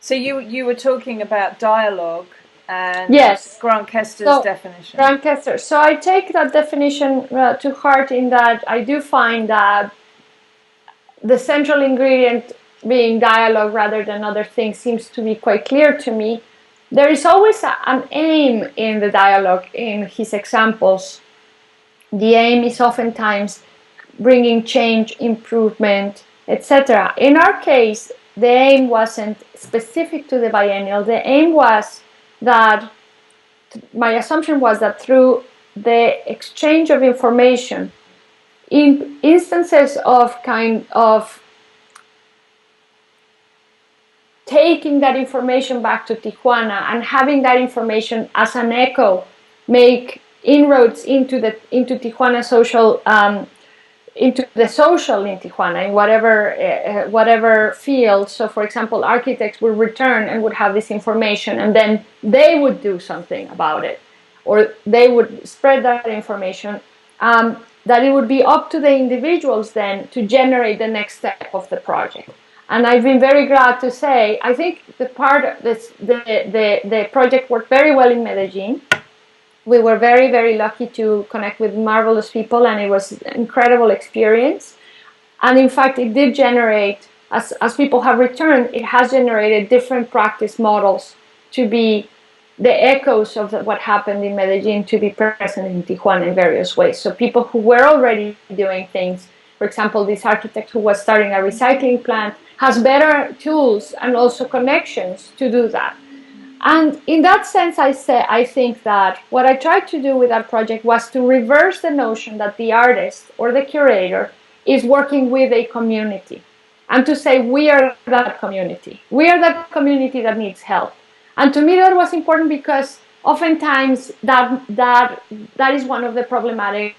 So you were talking about dialogue and Yes. Grant Kester's definition. Grant Kester. So I take that definition to heart, in that I do find that the central ingredient being dialogue rather than other things seems to be quite clear to me. There is always an aim in the dialogue in his examples. The aim is oftentimes bringing change, improvement, etc. In our case, the aim wasn't specific to the biennial. The aim was that, my assumption was that through the exchange of information, in instances of kind of taking that information back to Tijuana and having that information as an echo make inroads into Tijuana social, into the social in Tijuana, in whatever field. So for example, architects would return and would have this information, and then they would do something about it, or they would spread that information. That it would be up to the individuals then to generate the next step of the project. And I've been very glad to say, I think the project worked very well in Medellin. We were very, very lucky to connect with marvelous people, and it was an incredible experience. And in fact, it did generate, as people have returned, it has generated different practice models to be the echoes of what happened in Medellin to be present in Tijuana in various ways. So people who were already doing things, for example, this architect who was starting a recycling plant, has better tools and also connections to do that. And in that sense, I think that what I tried to do with that project was to reverse the notion that the artist or the curator is working with a community, and to say we are that community. We are that community that needs help. And to me that was important, because oftentimes that is one of the problematic,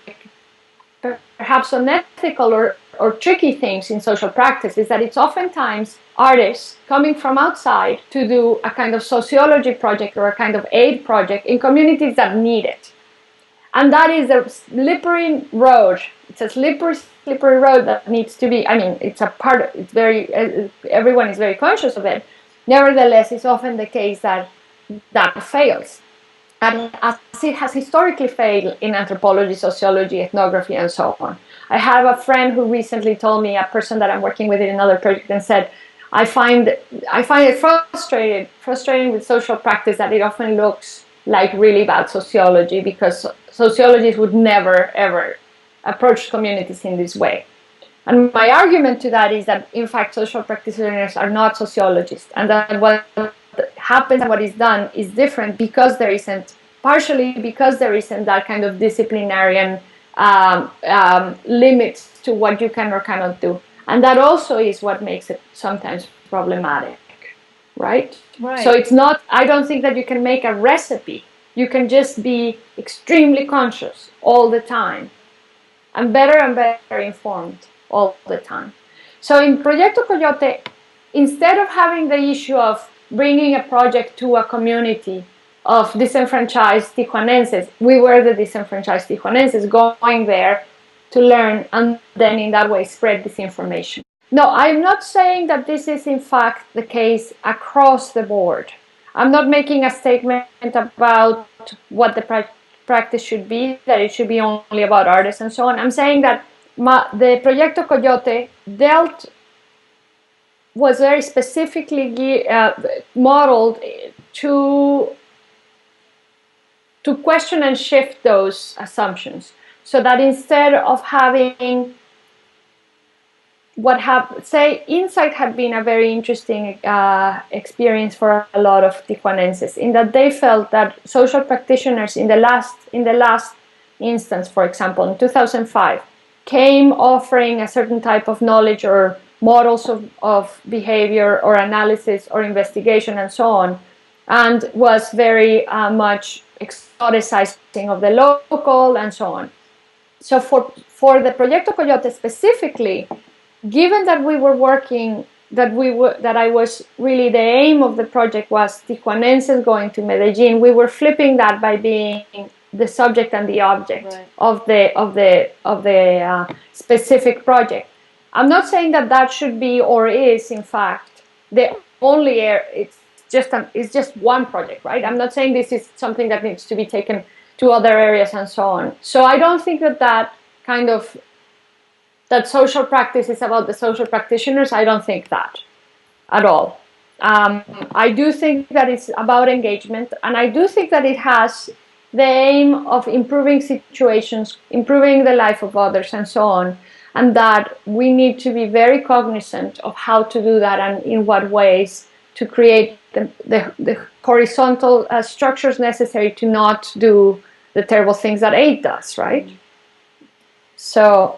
perhaps unethical or tricky things in social practice, is that it's oftentimes artists coming from outside to do a kind of sociology project or a kind of aid project in communities that need it. And that is a slippery road. It's a slippery road that needs to be, I mean, it's a part of, it's very, everyone is very conscious of it. Nevertheless, it's often the case that fails. And as it has historically failed in anthropology, sociology, ethnography, and so on. I have a friend who recently told me, a person that I'm working with in another project, and said, I find it frustrating with social practice that it often looks like really bad sociology, because sociologists would never, ever approach communities in this way. And my argument to that is that, in fact, social practitioners are not sociologists, and that what happens and what is done is different because there isn't, partially because there isn't that kind of disciplinarian limits to what you can or cannot do. And that also is what makes it sometimes problematic, right? Right. So it's not, I don't think that you can make a recipe. You can just be extremely conscious all the time, and better informed all the time. So in Proyecto Coyote, instead of having the issue of bringing a project to a community of disenfranchised Tijuanenses, we were the disenfranchised Tijuanenses going there to learn, and then in that way spread this information. No, I'm not saying that this is in fact the case across the board. I'm not making a statement about what the practice should be, that it should be only about artists and so on. I'm saying that the Proyecto Coyote was very specifically modeled to question and shift those assumptions, so that instead of having say, Insight had been a very interesting experience for a lot of Tijuanenses, in that they felt that social practitioners in the last instance, for example, in 2005, came offering a certain type of knowledge or models of behavior or analysis or investigation and so on, and was very much exoticizing of the local and so on. So for the Proyecto Coyote specifically, given that we were working, that I was really, the aim of the project was Tijuanenses going to Medellin, we were flipping that by being the subject and the object, right, of the specific project. I'm not saying that should be or is in fact the only area. It's just one project, right? I'm not saying this is something that needs to be taken to other areas and so on. So I don't think that social practice is about the social practitioners. I don't think that at all. I do think that it's about engagement, and I do think that it has the aim of improving situations, improving the life of others, and so on, and that we need to be very cognizant of how to do that and in what ways to create the horizontal structures necessary to not do the terrible things that aid does, right? So,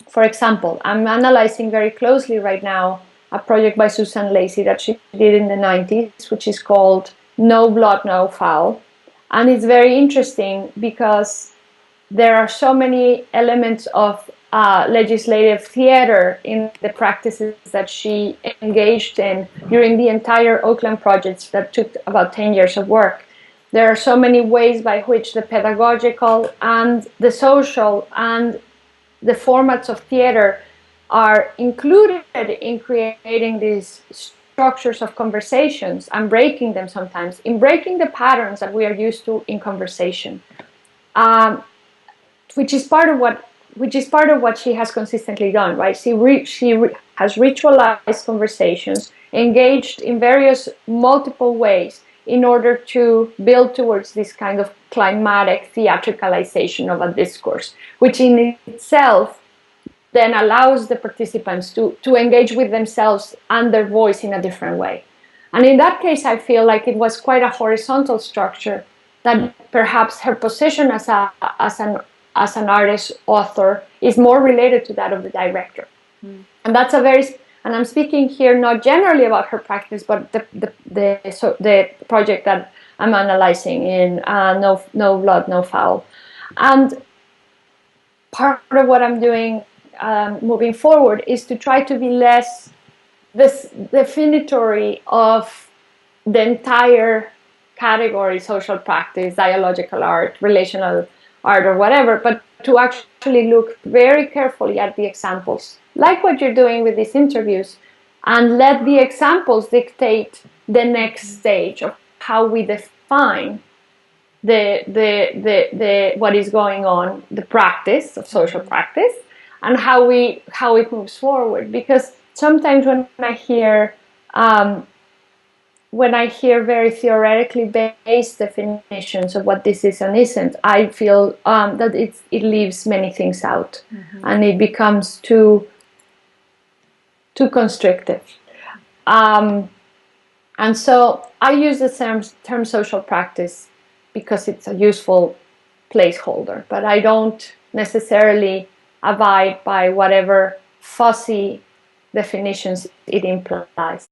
for example, I'm analyzing very closely right now a project by Susan Lacey that she did in the 90s, which is called No Blood, No Foul. And it's very interesting because there are so many elements of legislative theater in the practices that she engaged in during the entire Oakland projects that took about 10 years of work. There are so many ways by which the pedagogical and the social and the formats of theater are included in creating these structures of conversations and breaking them sometimes, in breaking the patterns that we are used to in conversation, which is part of what she has consistently done, right? She has ritualized conversations, engaged in various multiple ways in order to build towards this kind of climatic theatricalization of a discourse, which in itself then allows the participants to engage with themselves and their voice in a different way. And in that case, I feel like it was quite a horizontal structure that perhaps her position as an artist author is more related to that of the director. And that's and I'm speaking here not generally about her practice, but the project that I'm analyzing in No Blood, No Foul. And part of what I'm doing moving forward is to try to be less definitory of the entire category, social practice, dialogical art, relational art, or whatever, but to actually look very carefully at the examples, like what you're doing with these interviews, and let the examples dictate the next stage of how we define what is going on, the practice of social practice, and how it moves forward. Because sometimes when I hear very theoretically based definitions of what this is and isn't, I feel that it leaves many things out, and it becomes too constrictive. And so I use the term social practice because it's a useful placeholder, but I don't necessarily abide by whatever fuzzy definitions it implies.